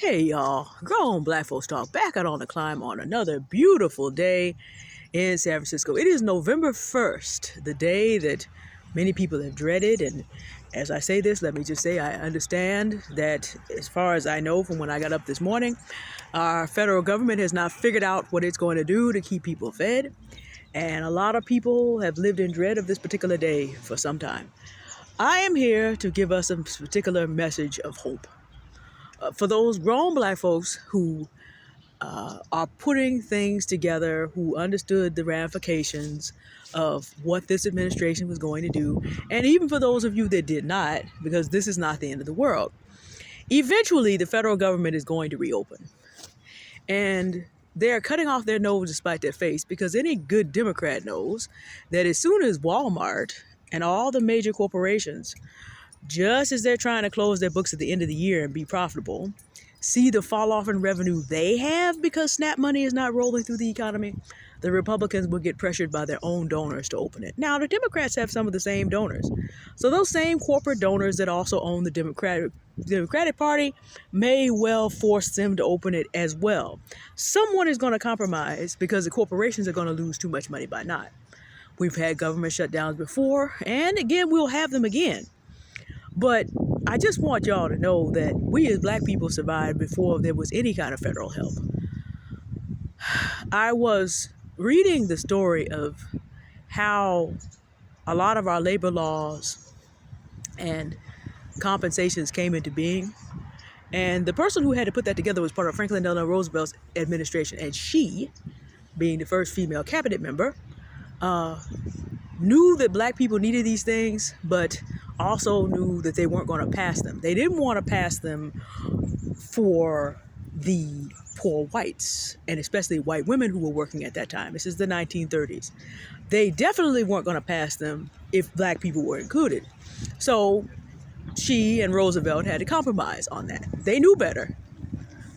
Hey y'all, Grown Black Folks Talk back out on the climb on another beautiful day in San Francisco. It is November 1st, the day that many people have dreaded. And as I say this, let me just say I understand that, as far as I know from when I got up this morning, our federal government has not figured out what it's going to do to keep people fed. And a lot of people have lived in dread of this particular day for some time. I am here to give us a particular message of hope. For those grown black folks who are putting things together, who understood the ramifications of what this administration was going to do, and even for those of you that did not, because this is not the end of the world. Eventually, the federal government is going to reopen. And they're cutting off their nose to spite their face, because any good Democrat knows that as soon as Walmart and all the major corporations, just as they're trying to close their books at the end of the year and be profitable, see the fall off in revenue they have because SNAP money is not rolling through the economy, the Republicans will get pressured by their own donors to open it. Now, the Democrats have some of the same donors. So those same corporate donors that also own the Democratic Party may well force them to open it as well. Someone is going to compromise because the corporations are going to lose too much money by not. We've had government shutdowns before, and again, we'll have them again. But I just want y'all to know that we as black people survived before there was any kind of federal help. I was reading the story of how a lot of our labor laws and compensations came into being. And the person who had to put that together was part of Franklin Delano Roosevelt's administration. And she, being the first female cabinet member, knew that black people needed these things, but also knew that they weren't going to pass them. They didn't want to pass them for the poor whites, and especially white women who were working at that time. This is the 1930s. They definitely weren't going to pass them if black people were included. So she and Roosevelt had to compromise on that. They knew better.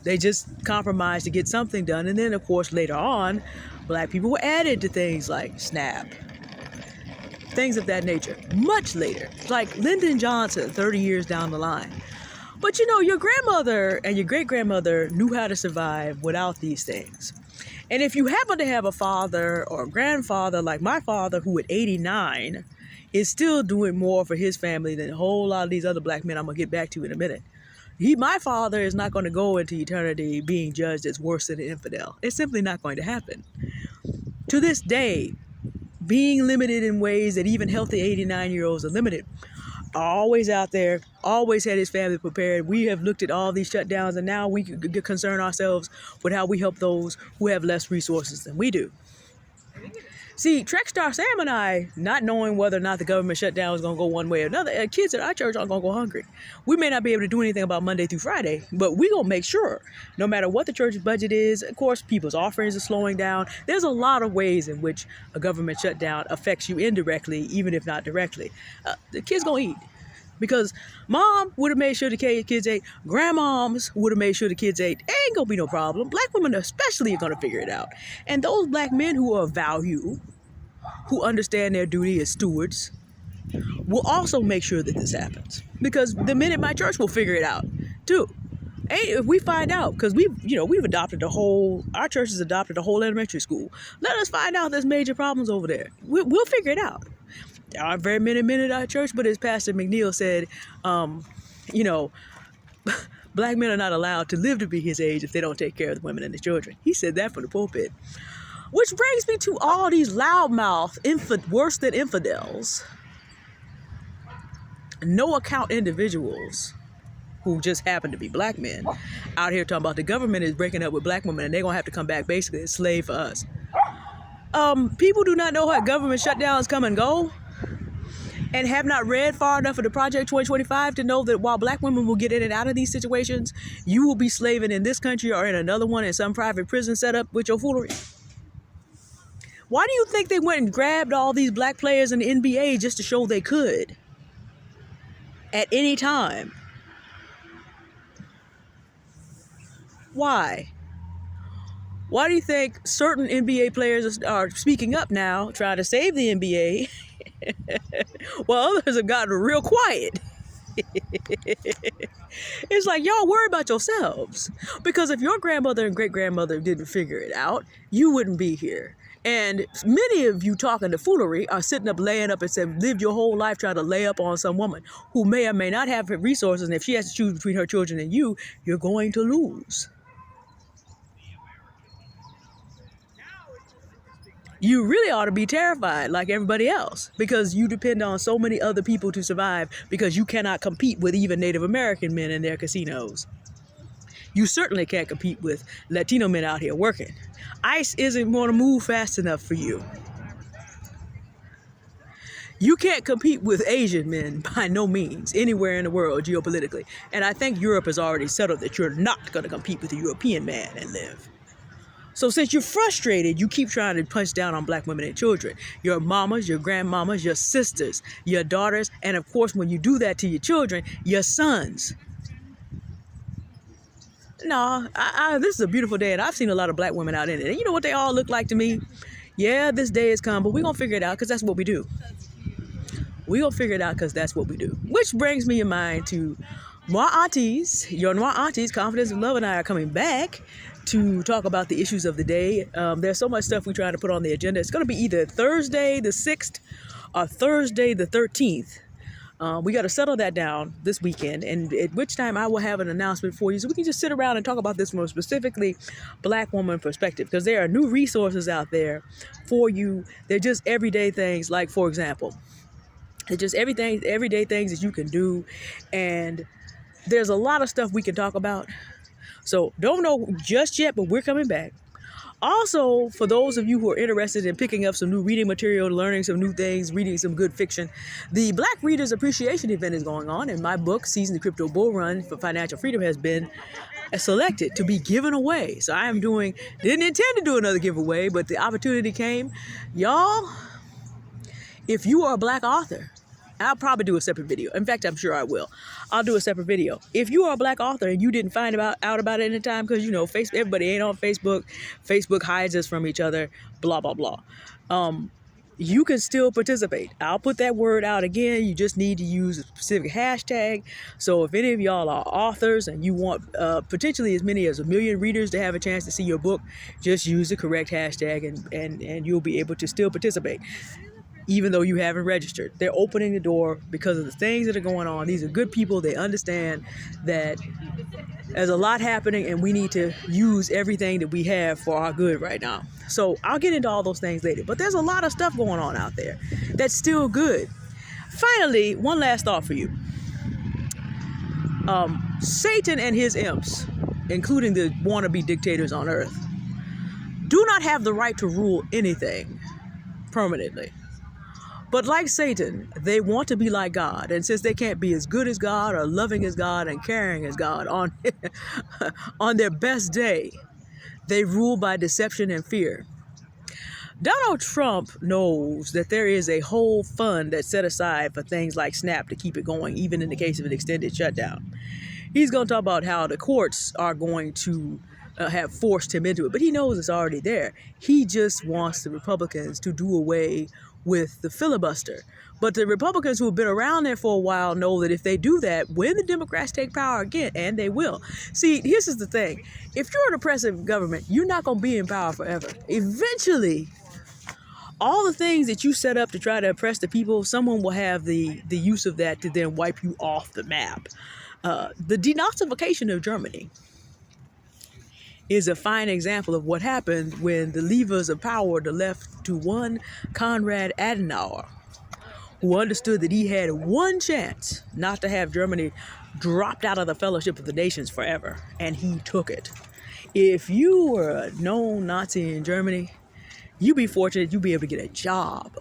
They just compromised to get something done. And then, of course, later on, black people were added to things like SNAP, things of that nature, much later, like Lyndon Johnson 30 years down the line. But you know, your grandmother and your great-grandmother knew how to survive without these things. And if you happen to have a father or a grandfather like my father, who at 89 is still doing more for his family than a whole lot of these other black men I'm going to get back to in a minute, my father is not going to go into eternity being judged as worse than an infidel. It's simply not going to happen. To this day, being limited in ways that even healthy 89-year-olds are limited, always out there, always had his family prepared. We have looked at all these shutdowns, and now we concern ourselves with how we help those who have less resources than we do. See, Trek Star Sam and I, not knowing whether or not the government shutdown is going to go one way or another, kids at our church aren't going to go hungry. We may not be able to do anything about Monday through Friday, but we're going to make sure, no matter what the church's budget is, of course, people's offerings are slowing down. There's a lot of ways in which a government shutdown affects you indirectly, even if not directly. The kids going to eat. Because mom would have made sure the kids ate. Grandmoms would have made sure the kids ate. Ain't going to be no problem. Black women especially are going to figure it out. And those black men who are of value, who understand their duty as stewards, will also make sure that this happens. Because the men at my church will figure it out too. If we find out, because we've adopted our church has adopted the whole elementary school. Let us find out there's major problems over there. We'll figure it out. There aren't very many men at our church, but as Pastor McNeil said, black men are not allowed to live to be his age if they don't take care of the women and the children. He said that from the pulpit. Which brings me to all these loudmouth, worse than infidels, no account individuals who just happen to be black men out here talking about the government is breaking up with black women and they're going to have to come back basically as slave for us. People do not know how government shutdowns come and go, and have not read far enough of the Project 2025 to know that while black women will get in and out of these situations, you will be slaving in this country or in another one in some private prison set up with your foolery. Why do you think they went and grabbed all these black players in the NBA just to show they could at any time? Why? Why do you think certain NBA players are speaking up now, trying to save the NBA, while others have gotten real quiet? It's like, y'all worry about yourselves. Because if your grandmother and great grandmother didn't figure it out, you wouldn't be here. And many of you talking to foolery are sitting up, laying up and saying, live your whole life trying to lay up on some woman who may or may not have resources. And if she has to choose between her children and you, you're going to lose. You really ought to be terrified like everybody else, because you depend on so many other people to survive, because you cannot compete with even Native American men in their casinos. You certainly can't compete with Latino men out here working. ICE isn't going to move fast enough for you. You can't compete with Asian men by no means anywhere in the world geopolitically. And I think Europe has already settled that you're not going to compete with a European man and live. So since you're frustrated, you keep trying to punch down on black women and children. Your mamas, your grandmamas, your sisters, your daughters, and of course, when you do that to your children, your sons. No, this is a beautiful day, and I've seen a lot of black women out in it. And you know what they all look like to me? Yeah, this day has come, but we're going to figure it out because that's what we do. We're going to figure it out because that's what we do. Which brings me in mind to Noir Aunties. Your Noir Aunties, Confidence and Love, and I are coming back to talk about the issues of the day. There's so much stuff we try to put on the agenda. It's going to be either Thursday the 6th or Thursday the 13th. We got to settle that down this weekend, and at which time I will have an announcement for you so we can just sit around and talk about this from a specifically black woman perspective, because there are new resources out there for you. They're just everyday things, like, for example, they're just everyday things that you can do, and there's a lot of stuff we can talk about. So don't know just yet, but we're coming back. Also, for those of you who are interested in picking up some new reading material, learning some new things, reading some good fiction, the Black Readers Appreciation event is going on, and my book, Season the Crypto Bull Run for Financial Freedom, has been selected to be given away. So I am didn't intend to do another giveaway, but the opportunity came. Y'all, if you are a black author, I'll probably do a separate video. In fact, I'm sure I will. I'll do a separate video. If you are a black author and you didn't find out about it in time, because, you know, everybody ain't on Facebook. Facebook hides us from each other, blah, blah, blah. You can still participate. I'll put that word out again. You just need to use a specific hashtag. So if any of y'all are authors and you want potentially as many as 1 million readers to have a chance to see your book, just use the correct hashtag and you'll be able to still participate, even though you haven't registered. They're opening the door because of the things that are going on. These are good people. They understand that there's a lot happening and we need to use everything that we have for our good right now. So I'll get into all those things later. But there's a lot of stuff going on out there that's still good. Finally, one last thought for you. Satan and his imps, including the wannabe dictators on earth, do not have the right to rule anything permanently. But like Satan, they want to be like God. And since they can't be as good as God or loving as God and caring as God on their best day, they rule by deception and fear. Donald Trump knows that there is a whole fund that's set aside for things like SNAP to keep it going, even in the case of an extended shutdown. He's going to talk about how the courts are going to have forced him into it, but he knows it's already there. He just wants the Republicans to do away with the filibuster. But the Republicans who have been around there for a while know that if they do that, when the Democrats take power again, and they will. See, here's the thing. If you're an oppressive government, you're not going to be in power forever. Eventually, all the things that you set up to try to oppress the people, someone will have the use of that to then wipe you off the map. The denazification of Germany is a fine example of what happened when the levers of power were left to one Konrad Adenauer, who understood that he had one chance not to have Germany dropped out of the Fellowship of the Nations forever, and he took it. If you were a known Nazi in Germany, you'd be fortunate you'd be able to get a job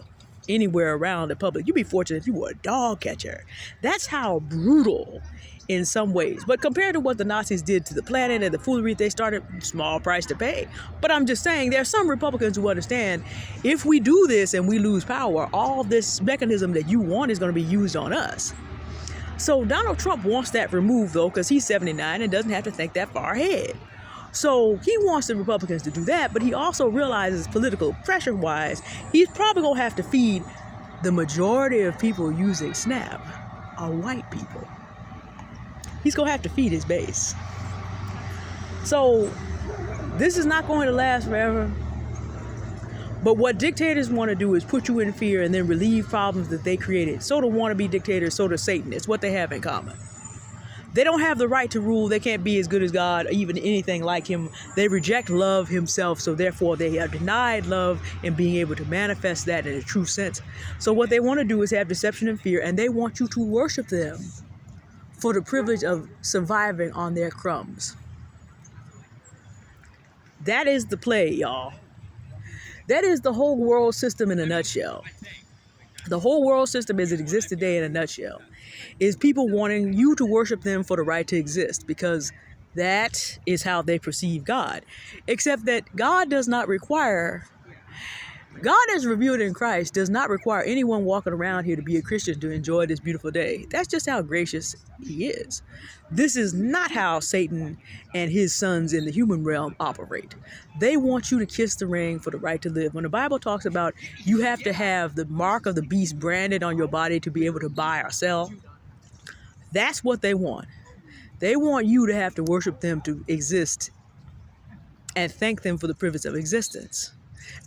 anywhere around the public. You'd be fortunate if you were a dog catcher. That's how brutal in some ways. But compared to what the Nazis did to the planet and the foolery they started, small price to pay. But I'm just saying, there are some Republicans who understand if we do this and we lose power, all this mechanism that you want is going to be used on us. So Donald Trump wants that removed, though, because he's 79 and doesn't have to think that far ahead. So he wants the Republicans to do that, but he also realizes political pressure-wise, he's probably going to have to feed the majority of people using SNAP are white people. he's going to have to feed his base. So this is not going to last forever. But what dictators want to do is put you in fear and then relieve problems that they created. So do wannabe dictators, so does Satan. It's what they have in common. They don't have the right to rule. They can't be as good as God, or even anything like him. They reject love himself, so therefore they are denied love and being able to manifest that in a true sense. So what they want to do is have deception and fear, and they want you to worship them for the privilege of surviving on their crumbs. That is the play, y'all. That is the whole world system in a nutshell. The whole world system as it exists today in a nutshell is people wanting you to worship them for the right to exist, because that is how they perceive God. Except that God as revealed in Christ does not require anyone walking around here to be a Christian to enjoy this beautiful day. That's just how gracious he is. This is not how Satan and his sons in the human realm operate. They want you to kiss the ring for the right to live. When the Bible talks about you have to have the mark of the beast branded on your body to be able to buy or sell, that's what they want. They want you to have to worship them to exist and thank them for the privilege of existence.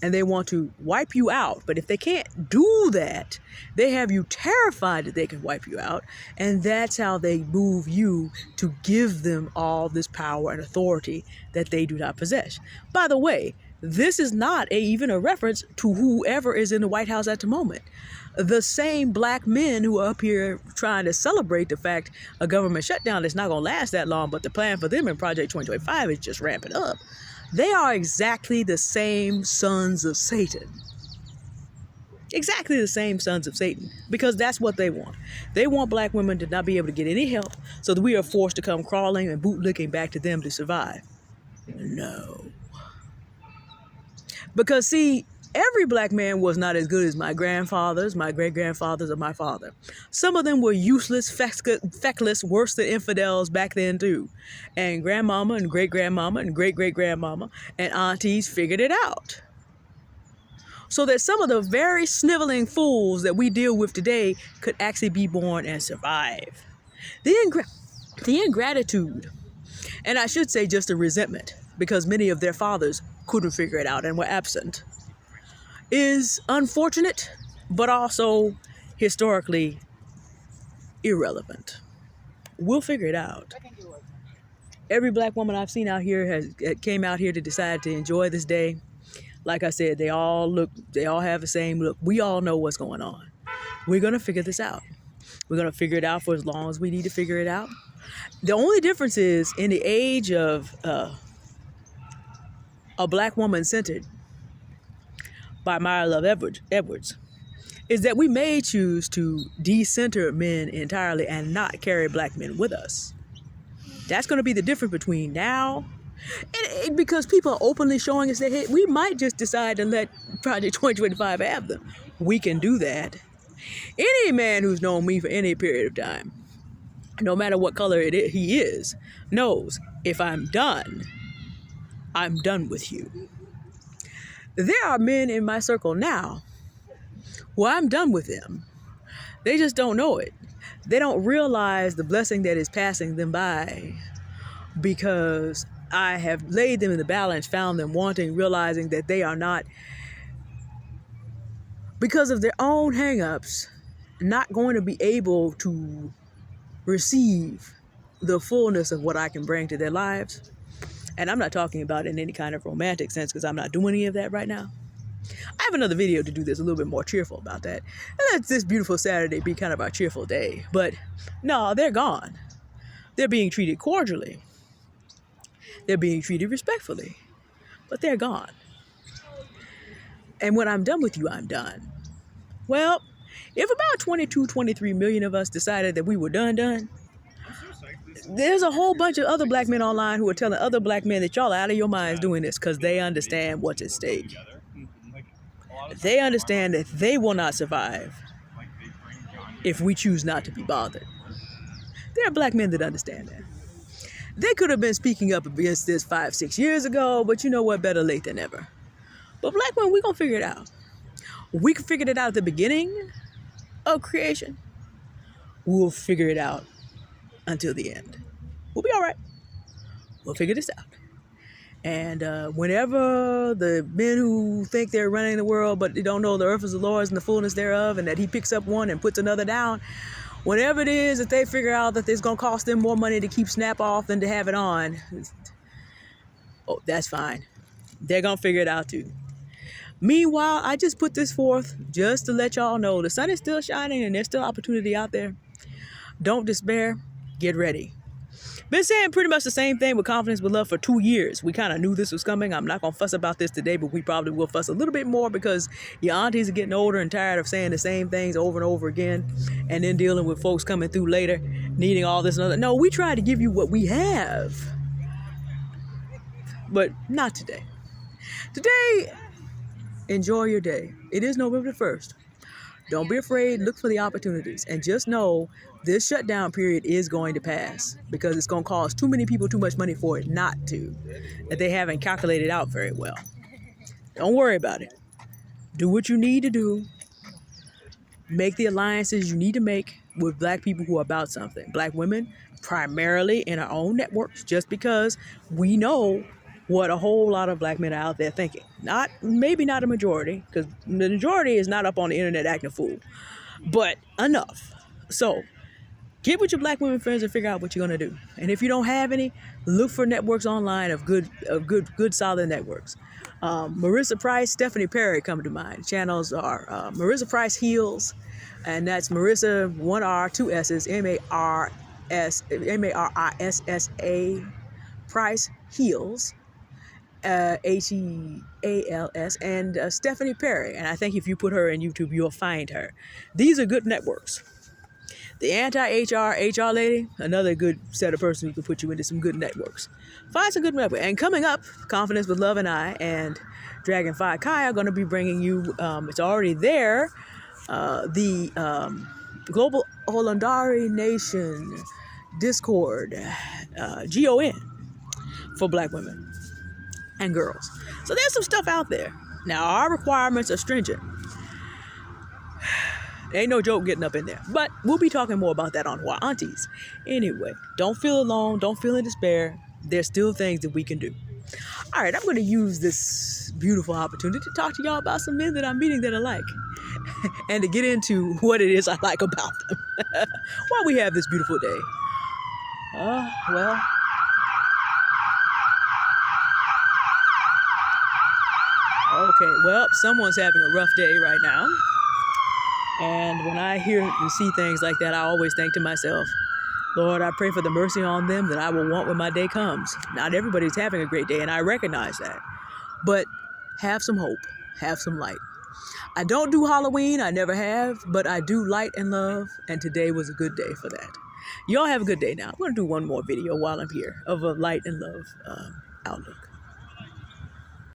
And they want to wipe you out. But if they can't do that, they have you terrified that they can wipe you out. And that's how they move you to give them all this power and authority that they do not possess. By the way, this is not even a reference to whoever is in the White House at the moment. The same black men who are up here trying to celebrate the fact a government shutdown is not going to last that long, but the plan for them in Project 2025 is just ramping up. They are exactly the same sons of Satan. Exactly the same sons of Satan, because that's what they want. They want black women to not be able to get any help, so that we are forced to come crawling and bootlicking back to them to survive. No. Because see, every black man was not as good as my grandfathers, my great-grandfathers, or my father. Some of them were useless, feckless, worse than infidels back then too. And grandmama and great-grandmama and great-great-grandmama and aunties figured it out. So that some of the very sniveling fools that we deal with today could actually be born and survive. The ingratitude, and I should say just the resentment, because many of their fathers couldn't figure it out and were absent, is unfortunate, but also historically irrelevant. We'll figure it out. Every black woman I've seen out here came out here to decide to enjoy this day. Like I said, they all have the same look. We all know what's going on. We're going to figure this out. We're going to figure it out for as long as we need to figure it out. The only difference is in the age of a black woman centered by Maya Love Edwards, is that we may choose to decenter men entirely and not carry black men with us. That's going to be the difference between now and because people are openly showing us that, hey, we might just decide to let Project 2025 have them. We can do that. Any man who's known me for any period of time, no matter what color he is, knows if I'm done with you. There are men in my circle now who I'm done with them. They just don't know it. They don't realize the blessing that is passing them by, because I have laid them in the balance, found them wanting, realizing that they are not, because of their own hang-ups, not going to be able to receive the fullness of what I can bring to their lives. And I'm not talking about it in any kind of romantic sense, because I'm not doing any of that right now. I have another video to do this a little bit more cheerful about that. And let this beautiful Saturday be kind of our cheerful day. But no, they're gone. They're being treated cordially. They're being treated respectfully. But they're gone. And when I'm done with you, I'm done. Well, if about 22, 23 million of us decided that we were done, there's a whole bunch of other black men online who are telling other black men that y'all are out of your minds doing this, because they understand what's at stake. They understand that they will not survive if we choose not to be bothered. There are black men that understand that. They could have been speaking up against this 5-6 years ago, but you know what? Better late than never. But black men, we're going to figure it out. We figured it out at the beginning of creation. We'll figure it out until the end. We'll be all right. We'll figure this out. And whenever the men who think they're running the world, but they don't know the earth is the Lord's and the fullness thereof, and that he picks up one and puts another down, whenever it is that they figure out that it's going to cost them more money to keep Snap off than to have it on, oh, that's fine. They're going to figure it out too. Meanwhile, I just put this forth just to let y'all know the sun is still shining and there's still opportunity out there. Don't despair. Get ready. Been saying pretty much the same thing with Confidence with Love for 2 years. We kind of knew this was coming. I'm not going to fuss about this today, but we probably will fuss a little bit more because your aunties are getting older and tired of saying the same things over and over again, and then dealing with folks coming through later needing all this and other. No, we try to give you what we have, but not today. Today, enjoy your day. It is November the 1st. Don't be afraid. Look for the opportunities. And just know this shutdown period is going to pass because it's going to cost too many people too much money for it not to, that they haven't calculated out very well. Don't worry about it. Do what you need to do. Make the alliances you need to make with black people who are about something. Black women, primarily in our own networks, just because we know what a whole lot of black men are out there thinking. Maybe not a majority, because the majority is not up on the internet acting a fool, but enough. So get with your black women friends and figure out what you're gonna do. And if you don't have any, look for networks online of good solid networks. Marissa Price, Stephanie Perry come to mind. Channels are Marissa Price Heals, and that's Marissa 1 R 2 S's MARISSA Price Heals. HEALS, and Stephanie Perry. And I think if you put her in YouTube, you'll find her. These are good networks. The anti-HR lady, another good set of persons who can put you into some good networks. Find some good networks. And coming up, Confidence with Love and I and Dragonfly Kai are going to be bringing you, it's already there, the Global Hollandari Nation Discord, GON, for black women and girls. So there's some stuff out there. Now, our requirements are stringent. Ain't no joke getting up in there. But we'll be talking more about that on Why Aunties. Anyway, don't feel alone. Don't feel in despair. There's still things that we can do. All right, I'm going to use this beautiful opportunity to talk to y'all about some men that I'm meeting that I like. And to get into what it is I like about them. While we have this beautiful day. Well... Okay, well, someone's having a rough day right now. And when I hear and see things like that, I always think to myself, Lord, I pray for the mercy on them that I will want when my day comes. Not everybody's having a great day, and I recognize that. But have some hope. Have some light. I don't do Halloween. I never have. But I do light and love, and today was a good day for that. Y'all have a good day now. I'm going to do one more video while I'm here of a light and love outlook.